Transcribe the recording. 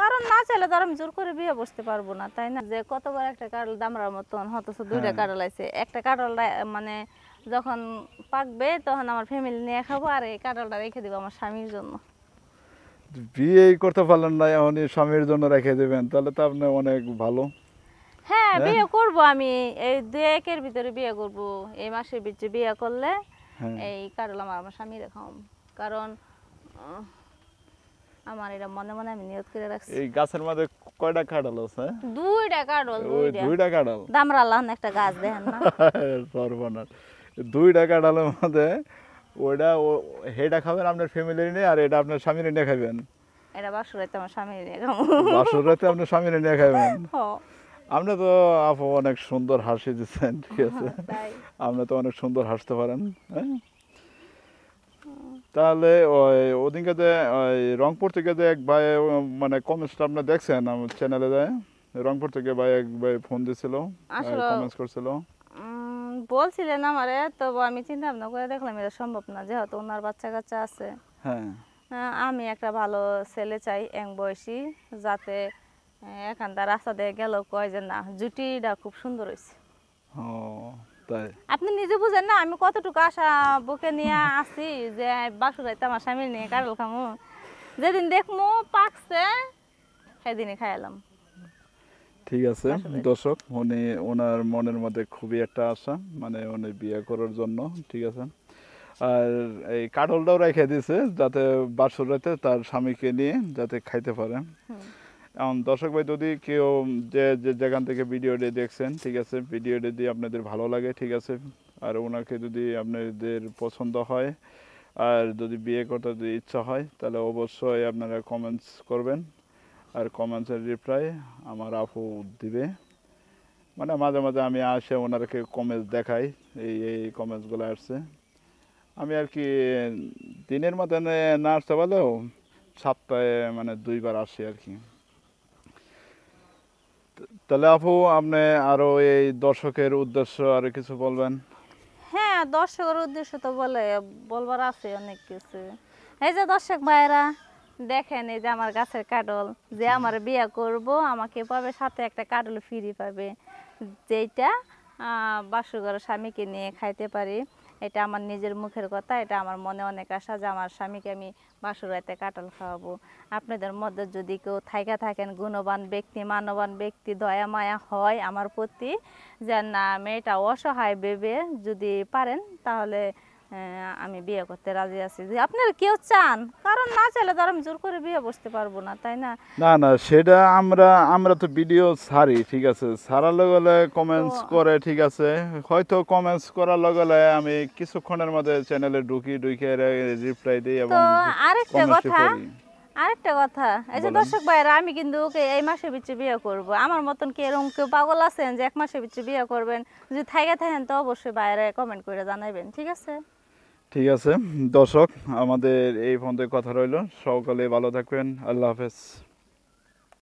কারণ না চাইলে তো আমি জোর করে বিয়ে বসতে পারবো না, তাই না? যে কত বড় একটা কাঁঠাল দামড়ার মতন, অথচ দুইটা কাঁঠাল আছে। একটা কাঁঠাল মানে যখন পাকবে তখন আমার ফ্যামিলি নিয়ে খাবো, আর এই কাঁঠালটা রেখে দিব আমার স্বামীর জন্য। বিয়েই করতে পারলেন না, এমনই স্বামীর জন্য রেখে দেবেন, তাহলে তো আপনি অনেক ভালো। হ্যাঁ, বিয়ে করব আমি, এই 2-1 ভিতরে বিয়ে করব। এই মাসের ভিতরে বিয়ে করলে এই কাঁঠাল আমার স্বামী রেখাম। কারণ আমার এটা মনে মনে আমি নিয়ত করে রাখছি। এই গাছের মধ্যে কয়টা কাঁঠাল আছে? দুইটা কাঁঠাল। দুইটা কাঁঠাল? দামড়াল্লাহ একটা গাছ দেখেন না? সর্বনাশ। দুইটা কাঁঠালের মধ্যে ওইটা হেটা খাবেন আপনার ফ্যামিলি নিয়ে, আর এটা আপনার স্বামীর নিয়ে খাবেন? এটা বাসুরাইতে আমার স্বামী নিয়ে খাবো। বাসুরাইতে আপনার স্বামীর নিয়ে খাবেন? আপনি তো আপু অনেক সুন্দর হাসি দিচ্ছেন, ঠিক আছে? আপনি তো অনেক সুন্দর হাসতে পারেন। হ্যাঁ, তাহলে ওদিনকে যে রংপুর থেকে যে এক ভাই মানে কমেন্টসটা আপনি দেখছেন আমার চ্যানেলে যায়, রংপুর থেকে ভাই এক ভাই ফোন দিছিল, কমেন্টস করছিল, বলছিলেন আমারে, তবে আমি চিন্তা ভাবনা করে দেখলাম এটা সম্ভব না, যেহেতু ওনার বাচ্চা কাচ্চা আছে। হ্যাঁ, আমি একটা ভালো ছেলে চাই, এক বয়সী, যাতে এখানটা রাস্তা দিয়ে গেল কয় যে না জুটিটা খুব সুন্দর হয়েছে। ও তাই? আপনি নিজে বুঝেন না আমি কতটুকু আশা বুকে নিয়ে আসি যে বাসুরাইতে আমার স্বামী নিয়ে কাঁঠাল খামু। যেদিন দেখমু পাকছে সেদিনই খাইলাম। ঠিক আছে দর্শক, উনি ওনার মনের মধ্যে খুবই একটা আশা, মানে উনি বিয়ে করার জন্য, ঠিক আছে। আর এই কাঁঠালটাও রেখে দিয়েছে যাতে বাসুরাতে তার স্বামীকে নিয়ে যাতে খাইতে পারে। এখন দর্শক ভাই, যদি কেউ যে যেখান থেকে ভিডিওটি দেখছেন, ঠিক আছে, ভিডিওটি যদি আপনাদের ভালো লাগে, ঠিক আছে, আর ওনাকে যদি আপনাদের পছন্দ হয়, আর যদি বিয়ে করতে যদি ইচ্ছা হয়, তাহলে অবশ্যই আপনারা কমেন্টস করবেন, আর কমেন্টসের রিপ্লাই আমার আপু দিবে। মানে মাঝে মাঝে আমি আসে ওনারকে কমেন্টস দেখাই, এই কমেন্টসগুলো আসছে। আমি আর কি দিনের মধ্যে না আসতে পারলেও সপ্তাহে মানে 2বার আসি আর কি। তাহলে আপু আপনি আরো এই দর্শকের উদ্দেশ্য আর কিছু বলবেন? হ্যাঁ, দর্শকের উদ্দেশ্য তো বলবার আছে অনেক কিছু। এই যে দর্শক ভাইরা দেখেন, এই যে আমার গাছের কাঁঠাল, যে আমার বিয়ে করব আমাকে পাবে সাথে একটা কাঁঠাল ফ্রি পাবে, যেটা বাসুঘরের স্বামীকে নিয়ে খাইতে পারি। এটা আমার নিজের মুখের কথা, এটা আমার মনে অনেক আশা যে আমার স্বামীকে আমি বাসুরাইতে কাঁঠাল খাওয়াবো। আপনাদের মধ্যে যদি কেউ থাকেন গুণবান ব্যক্তি, মানবান ব্যক্তি, দয়া মায়া হয় আমার প্রতি, যে না মেয়েটা অসহায় ভেবে যদি পারেন, তাহলে আমি বিয়ে করতে রাজি আছি। যে আপনারা কেউ চান, কারণ না চাইলে তো আমি জোর করে বিয়ে বসতে পারবো না, তাই না? না না, সেটা আমরা তো ভিডিও ছাড়ি, ঠিক আছে, ছাড়ার লগে কমেন্টস করে, ঠিক আছে, হয়তো কমেন্টস করার লগে আমি কিছুক্ষণের মধ্যে চ্যানেলে ঢুকে রিপ্লাই দিই এবং আরেকটা কথা, এই যে দর্শক ভাইরা, আমি কিন্তু ওকে এই মাসের ভিতরে বিয়ে করব। আমার মতন কি এরকম কেউ পাগল আছেন যে 1 মাসের ভিতরে বিয়ে করবেন? যদি থাকেন তো অবশ্যই বাইরে কমেন্ট করে জানাবেন, ঠিক আছে? ঠিক আছে দর্শক, আমাদের এই পর্যন্ত কথা রইল। সকলে ভালো থাকবেন। আল্লাহ হাফেজ।